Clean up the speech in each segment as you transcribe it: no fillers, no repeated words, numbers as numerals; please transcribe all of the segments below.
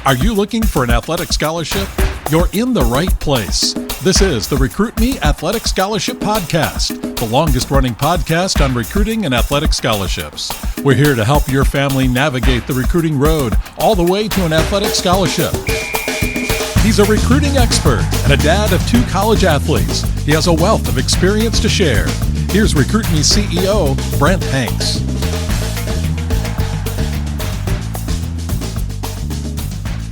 Are you looking for an athletic scholarship? You're in the right place. This is the Recruit Me Athletic Scholarship Podcast, the longest-running podcast on recruiting and athletic scholarships. We're here to help your family navigate the recruiting road all the way to an athletic scholarship. He's a recruiting expert and a dad of 2 college athletes. He has a wealth of experience to share. Here's Recruit Me CEO, Brent Hanks.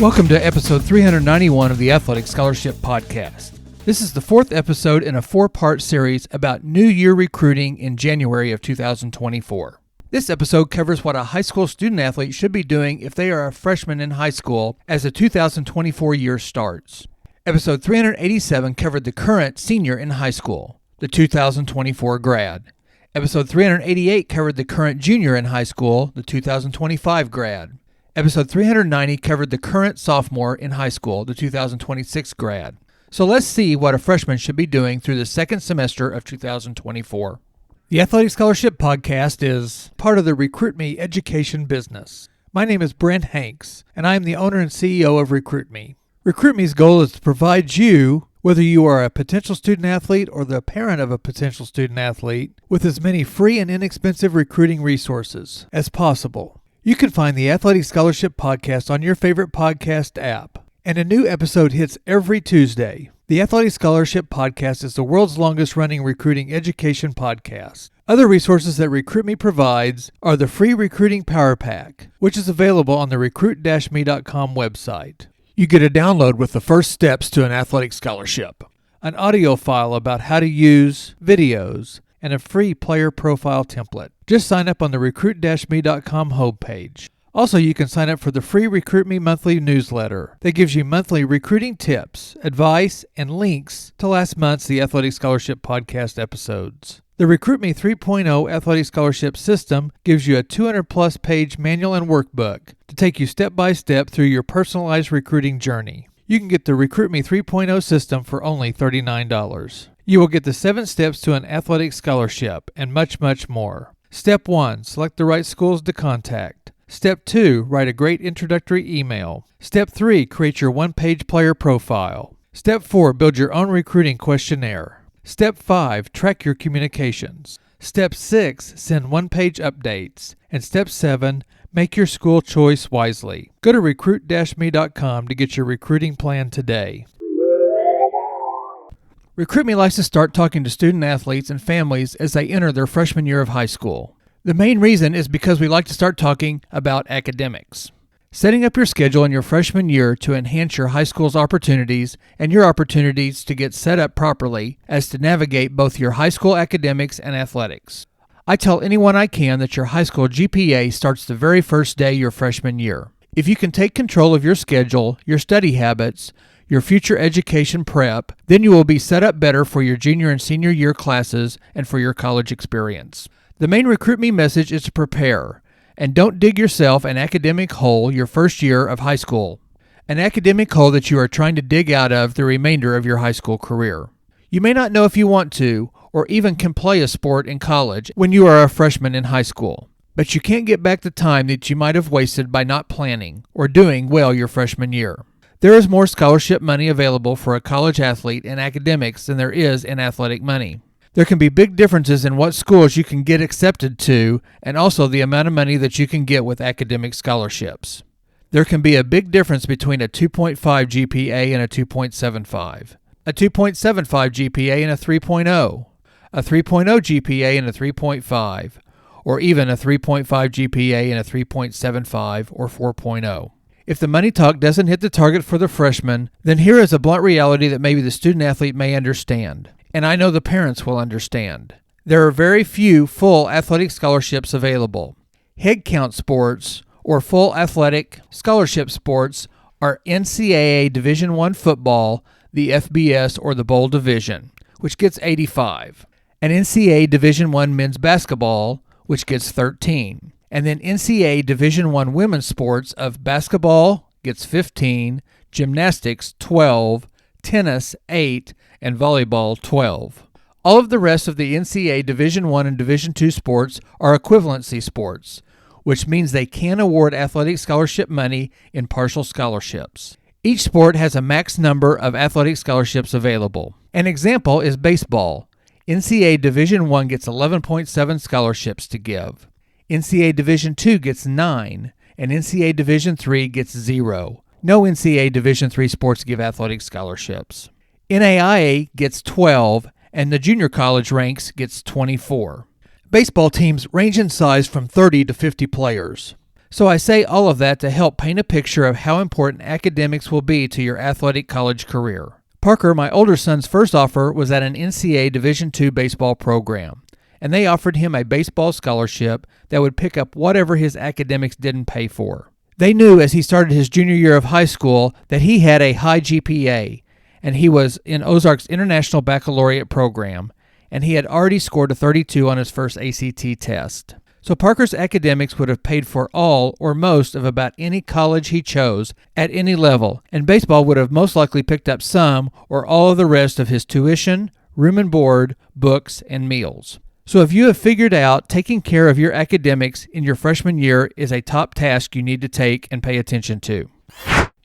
Welcome to episode 391 of the Athletic Scholarship Podcast. This is the 4th episode in a 4-part series about New Year recruiting in January of 2024. This episode covers what a high school student athlete should be doing if they are a freshman in high school as the 2024 year starts. Episode 387 covered the current senior in high school, the 2024 grad. Episode 388 covered the current junior in high school, the 2025 grad. Episode 390 covered the current sophomore in high school, the 2026 grad. So let's see what a freshman should be doing through the second semester of 2024. The Athletic Scholarship Podcast is part of the Recruit Me education business. My name is Brent Hanks, and I am the owner and CEO of Recruit Me. Recruit Me's goal is to provide you, whether you are a potential student athlete or the parent of a potential student athlete, with as many free and inexpensive recruiting resources as possible. You can find the Athletic Scholarship Podcast on your favorite podcast app, and a new episode hits every Tuesday. The Athletic Scholarship Podcast is the world's longest-running recruiting education podcast. Other resources that Recruit Me provides are the free Recruiting Power Pack, which is available on the recruit-me.com website. You get a download with the first steps to an athletic scholarship, an audio file about how to use videos, and a free player profile template. Just sign up on the recruit-me.com homepage. Also, you can sign up for the free Recruit Me monthly newsletter that gives you monthly recruiting tips, advice, and links to last month's The Athletic Scholarship Podcast episodes. The Recruit Me 3.0 Athletic Scholarship System gives you a 200-plus page manual and workbook to take you step-by-step through your personalized recruiting journey. You can get the Recruit Me 3.0 system for only $39. You will get the 7 steps to an athletic scholarship and much, much more. Step 1, select the right schools to contact. Step 2, write a great introductory email. Step 3, create your one-page player profile. Step 4, build your own recruiting questionnaire. Step 5, track your communications. Step 6, send one-page updates. And Step 7, make your school choice wisely. Go to recruit-me.com to get your recruiting plan today. Recruit Me likes to start talking to student athletes and families as they enter their freshman year of high school. The main reason is because we like to start talking about academics. Setting up your schedule in your freshman year to enhance your high school's opportunities and your opportunities to get set up properly as to navigate both your high school academics and athletics. I tell anyone I can that your high school GPA starts the very first day your freshman year. If you can take control of your schedule, your study habits, your future education prep, then you will be set up better for your junior and senior year classes and for your college experience. The main Recruit Me message is to prepare, and don't dig yourself an academic hole your first year of high school, an academic hole that you are trying to dig out of the remainder of your high school career. You may not know if you want to, or even can play a sport in college when you are a freshman in high school, but you can't get back the time that you might have wasted by not planning or doing well your freshman year. There is more scholarship money available for a college athlete in academics than there is in athletic money. There can be big differences in what schools you can get accepted to and also the amount of money that you can get with academic scholarships. There can be a big difference between a 2.5 GPA and a 2.75, a 2.75 GPA and a 3.0, a 3.0 GPA and a 3.5, or even a 3.5 GPA and a 3.75 or 4.0. If the money talk doesn't hit the target for the freshman, then here is a blunt reality that maybe the student athlete may understand, and I know the parents will understand. There are very few full athletic scholarships available. Head count sports or full athletic scholarship sports are NCAA Division I football, the FBS or the Bowl Division, which gets 85, and NCAA Division I men's basketball, which gets 13. And then NCAA Division I women's sports of basketball gets 15, gymnastics 12, tennis 8, and volleyball 12. All of the rest of the NCAA Division I and Division II sports are equivalency sports, which means they can award athletic scholarship money in partial scholarships. Each sport has a max number of athletic scholarships available. An example is baseball. NCAA Division I gets 11.7 scholarships to give. NCAA Division II gets 9, and NCAA Division III gets 0. No NCAA Division III sports give athletic scholarships. NAIA gets 12, and the junior college ranks gets 24. Baseball teams range in size from 30 to 50 players. So I say all of that to help paint a picture of how important academics will be to your athletic college career. Parker, my older son's first offer was at an NCAA Division II baseball program, and they offered him a baseball scholarship that would pick up whatever his academics didn't pay for. They knew as he started his junior year of high school that he had a high GPA, and he was in Ozark's International Baccalaureate program, and he had already scored a 32 on his first ACT test. So Parker's academics would have paid for all or most of about any college he chose at any level, and baseball would have most likely picked up some or all of the rest of his tuition, room and board, books, and meals. So if you have figured out taking care of your academics in your freshman year is a top task you need to take and pay attention to.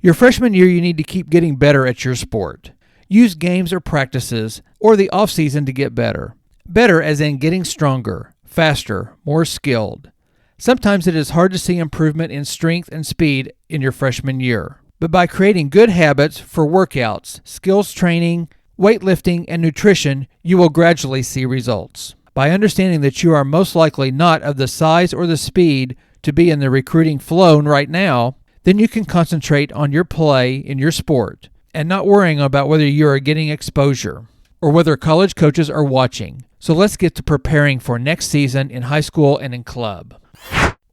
Your freshman year, you need to keep getting better at your sport. Use games or practices or the off-season to get better. Better as in getting stronger, faster, more skilled. Sometimes it is hard to see improvement in strength and speed in your freshman year. But by creating good habits for workouts, skills training, weightlifting, and nutrition, you will gradually see results. By understanding that you are most likely not of the size or the speed to be in the recruiting flow right now, then you can concentrate on your play in your sport and not worrying about whether you are getting exposure or whether college coaches are watching. So let's get to preparing for next season in high school and in club.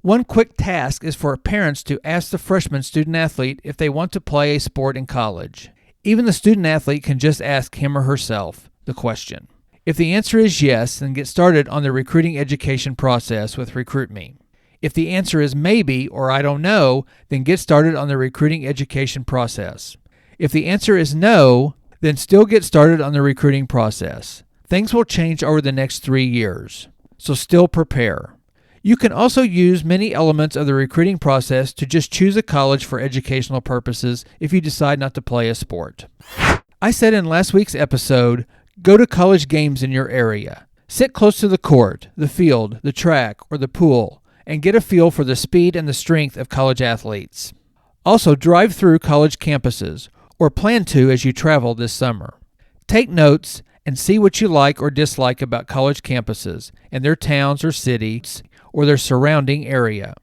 One quick task is for parents to ask the freshman student athlete if they want to play a sport in college. Even the student athlete can just ask him or herself the question. If the answer is yes, then get started on the recruiting education process with RecruitMe. If the answer is maybe or I don't know, then get started on the recruiting education process. If the answer is no, then still get started on the recruiting process. Things will change over the next 3 years, so still prepare. You can also use many elements of the recruiting process to just choose a college for educational purposes if you decide not to play a sport. I said in last week's episode, go to college games in your area. Sit close to the court, the field, the track, or the pool, and get a feel for the speed and the strength of college athletes. Also, drive through college campuses, or plan to as you travel this summer. Take notes and see what you like or dislike about college campuses and their towns or cities or their surrounding area.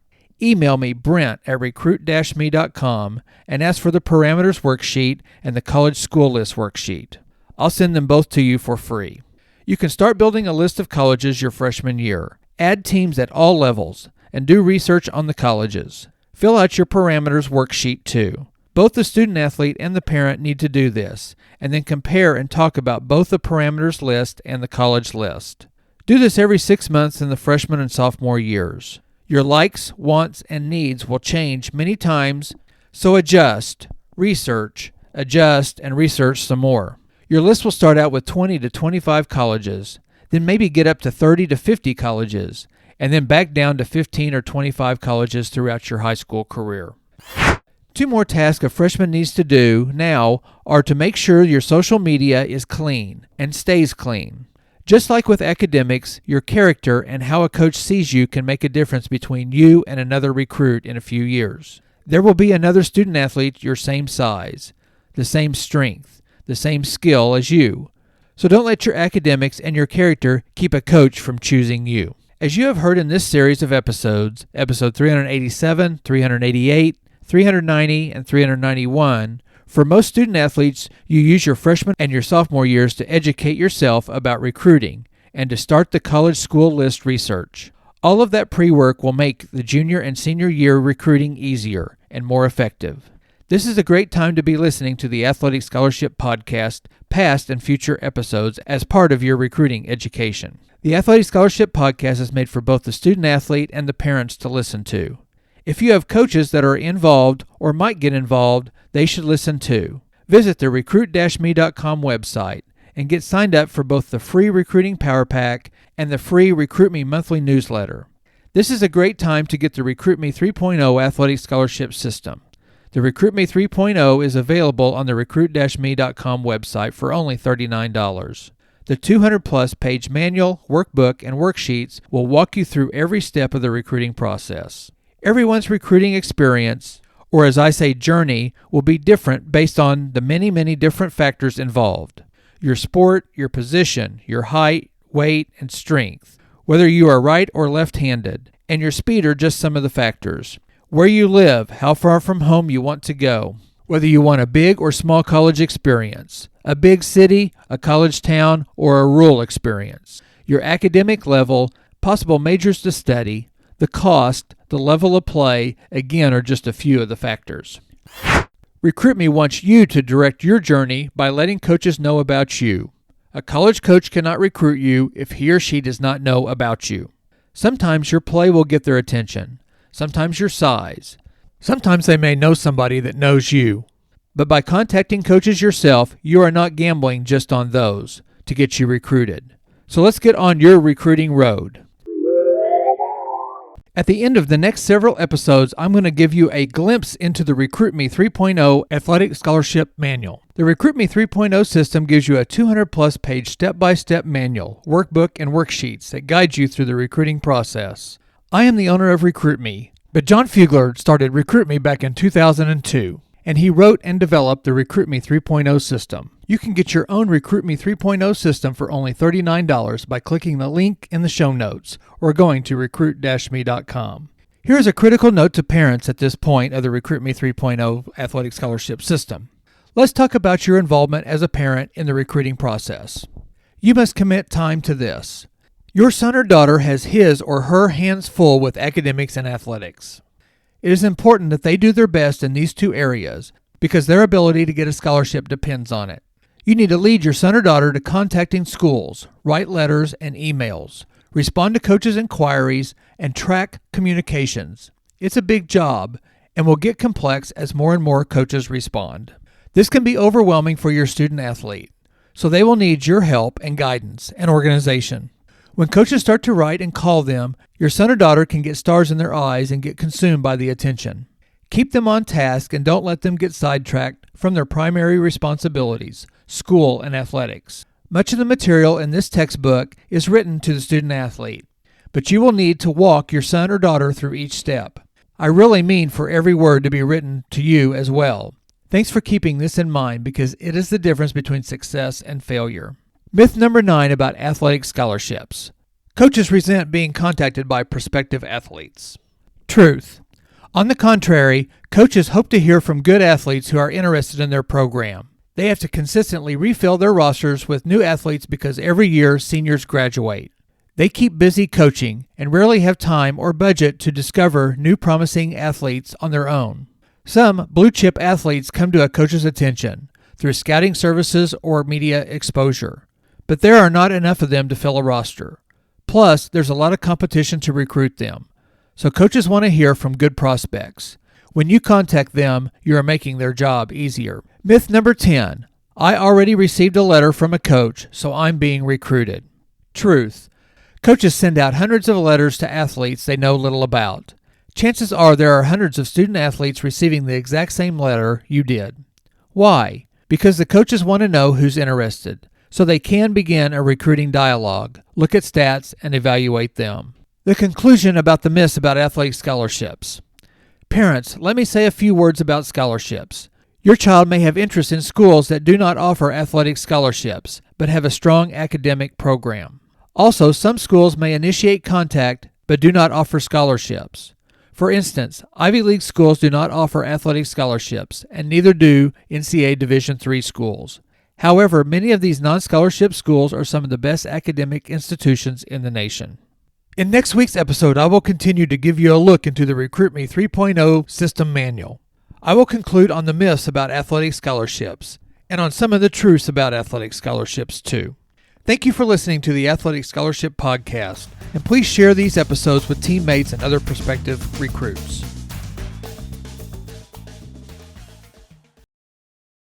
Email me, Brent, at recruit-me.com and ask for the parameters worksheet and the college school list worksheet. I'll send them both to you for free. You can start building a list of colleges your freshman year. Add teams at all levels and do research on the colleges. Fill out your parameters worksheet too. Both the student athlete and the parent need to do this, and then compare and talk about both the parameters list and the college list. Do this every 6 months in the freshman and sophomore years. Your likes, wants, and needs will change many times, so adjust, research, adjust, and research some more. Your list will start out with 20 to 25 colleges, then maybe get up to 30 to 50 colleges, and then back down to 15 or 25 colleges throughout your high school career. 2 more tasks a freshman needs to do now are to make sure your social media is clean and stays clean. Just like with academics, your character and how a coach sees you can make a difference between you and another recruit in a few years. There will be another student athlete your same size, the same strength, the same skill as you. So don't let your academics and your character keep a coach from choosing you. As you have heard in this series of episodes, episode 387, 388, 390, and 391, for most student athletes, you use your freshman and your sophomore years to educate yourself about recruiting and to start the college school list research. All of that pre-work will make the junior and senior year recruiting easier and more effective. This is a great time to be listening to the Athletic Scholarship Podcast, past and future episodes as part of your recruiting education. The Athletic Scholarship Podcast is made for both the student athlete and the parents to listen to. If you have coaches that are involved or might get involved, they should listen too. Visit the recruit-me.com website and get signed up for both the free Recruiting Power Pack and the free Recruit Me monthly newsletter. This is a great time to get the Recruit Me 3.0 Athletic Scholarship System. The Recruit Me 3.0 is available on the recruit-me.com website for only $39. The 200-plus page manual, workbook, and worksheets will walk you through every step of the recruiting process. Everyone's recruiting experience, or as I say journey, will be different based on the many different factors involved. Your sport, your position, your height, weight, and strength, whether you are right or left-handed, and your speed are just some of the factors. Where you live, how far from home you want to go, whether you want a big or small college experience, a big city, a college town, or a rural experience, your academic level, possible majors to study, the cost, the level of play, again, are just a few of the factors. Recruit Me wants you to direct your journey by letting coaches know about you. A college coach cannot recruit you if he or she does not know about you. Sometimes your play will get their attention. Sometimes your size. Sometimes they may know somebody that knows you. But by contacting coaches yourself, you are not gambling just on those to get you recruited. So let's get on your recruiting road. At the end of the next several episodes, I'm going to give you a glimpse into the Recruit Me 3.0 Athletic Scholarship Manual. The Recruit Me 3.0 system gives you a 200-plus page step-by-step manual, workbook, and worksheets that guide you through the recruiting process. I am the owner of Recruit Me, but John Fugler started Recruit Me back in 2002, and he wrote and developed the Recruit Me 3.0 system. You can get your own Recruit Me 3.0 system for only $39 by clicking the link in the show notes or going to recruit-me.com. Here is a critical note to parents at this point of the Recruit Me 3.0 Athletic Scholarship System. Let's talk about your involvement as a parent in the recruiting process. You must commit time to this. Your son or daughter has his or her hands full with academics and athletics. It is important that they do their best in these two areas because their ability to get a scholarship depends on it. You need to lead your son or daughter to contacting schools, write letters and emails, respond to coaches' inquiries, and track communications. It's a big job and will get complex as more and more coaches respond. This can be overwhelming for your student athlete, so they will need your help and guidance and organization. When coaches start to write and call them, your son or daughter can get stars in their eyes and get consumed by the attention. Keep them on task and don't let them get sidetracked from their primary responsibilities, school and athletics. Much of the material in this textbook is written to the student athlete, but you will need to walk your son or daughter through each step. I really mean for every word to be written to you as well. Thanks for keeping this in mind because it is the difference between success and failure. Myth number 9 about athletic scholarships. Coaches resent being contacted by prospective athletes. Truth. On the contrary, coaches hope to hear from good athletes who are interested in their program. They have to consistently refill their rosters with new athletes because every year seniors graduate. They keep busy coaching and rarely have time or budget to discover new promising athletes on their own. Some blue-chip athletes come to a coach's attention through scouting services or media exposure. But there are not enough of them to fill a roster. Plus, there's a lot of competition to recruit them. So coaches want to hear from good prospects. When you contact them, you are making their job easier. Myth number 10. I already received a letter from a coach, so I'm being recruited. Truth. Coaches send out hundreds of letters to athletes they know little about. Chances are there are hundreds of student athletes receiving the exact same letter you did. Why? Because the coaches want to know who's interested, so they can begin a recruiting dialogue, look at stats, and evaluate them. The conclusion about the myths about athletic scholarships. Parents, let me say a few words about scholarships. Your child may have interest in schools that do not offer athletic scholarships, but have a strong academic program. Also, some schools may initiate contact, but do not offer scholarships. For instance, Ivy League schools do not offer athletic scholarships, and neither do NCAA Division III schools. However, many of these non-scholarship schools are some of the best academic institutions in the nation. In next week's episode, I will continue to give you a look into the Recruit Me 3.0 System Manual. I will conclude on the myths about athletic scholarships, and on some of the truths about athletic scholarships too. Thank you for listening to the Athletic Scholarship Podcast, and please share these episodes with teammates and other prospective recruits.